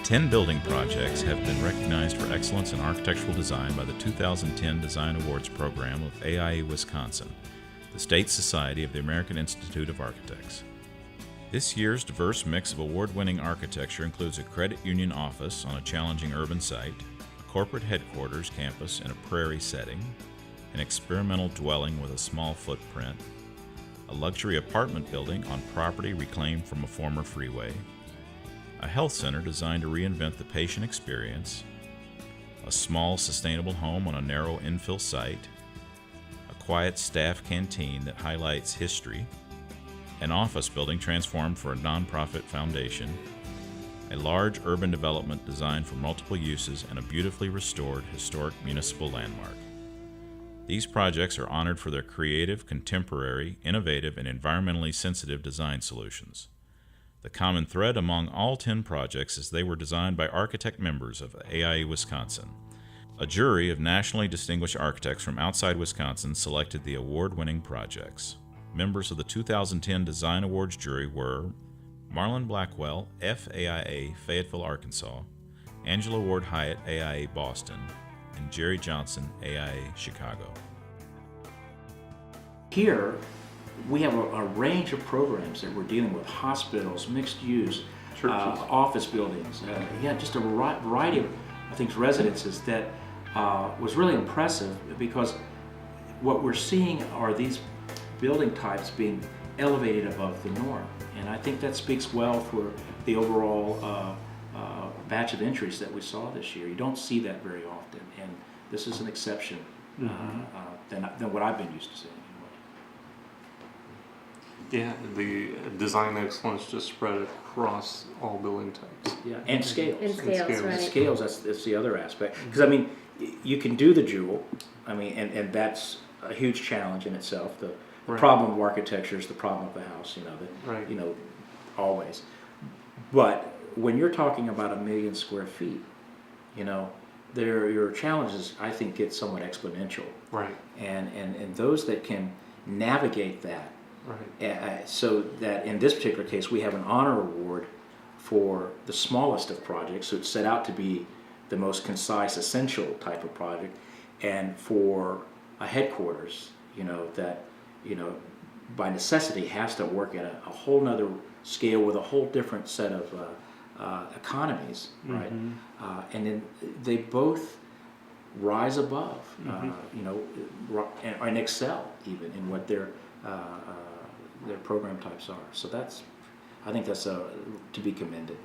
10 building projects have been recognized for excellence in architectural design by the 2010 Design Awards program of AIA, Wisconsin, the State Society of the American Institute of Architects. This year's diverse mix of award-winning architecture includes a credit union office on a challenging urban site, a corporate headquarters campus in a prairie setting, an experimental dwelling with a small footprint, a luxury apartment building on property reclaimed from a former freeway, a health center designed to reinvent the patient experience, a small sustainable home on a narrow infill site, a quiet staff canteen that highlights history, an office building transformed for a nonprofit foundation, a large urban development designed for multiple uses, and a beautifully restored historic municipal landmark. These projects are honored for their creative, contemporary, innovative, and environmentally sensitive design solutions. The common thread among all 10 projects is they were designed by architect members of AIA Wisconsin. A jury of nationally distinguished architects from outside Wisconsin selected the award-winning projects. Members of the 2010 Design Awards jury were Marlon Blackwell, FAIA, Fayetteville, Arkansas, Angela Ward Hyatt, AIA, Boston, and Jerry Johnson, AIA, Chicago. Here, we have a range of programs that we're dealing with: hospitals, mixed use, office buildings, just a variety of things, residences that was really impressive, because what we're seeing are these building types being elevated above the norm. And I think that speaks well for the overall batch of entries that we saw this year. You don't see that very often, and this is an exception than what I've been used to seeing. Yeah, the design excellence just spread across all building types. Yeah, and scales. And scales, right. Scales, that's the other aspect. Because I mean, you can do the jewel, and that's a huge challenge in itself. The problem of architecture is the problem of the house, always. But when you're talking about 1 million square feet, your challenges, I think, get somewhat exponential. Right. And those that can navigate that. Right. So that in this particular case, we have an honor award for the smallest of projects, so it's set out to be the most concise, essential type of project, and for a headquarters, that by necessity has to work at a whole nother scale with a whole different set of economies, right? And then they both rise above, and excel even in what their program types are. So I think that's to be commended.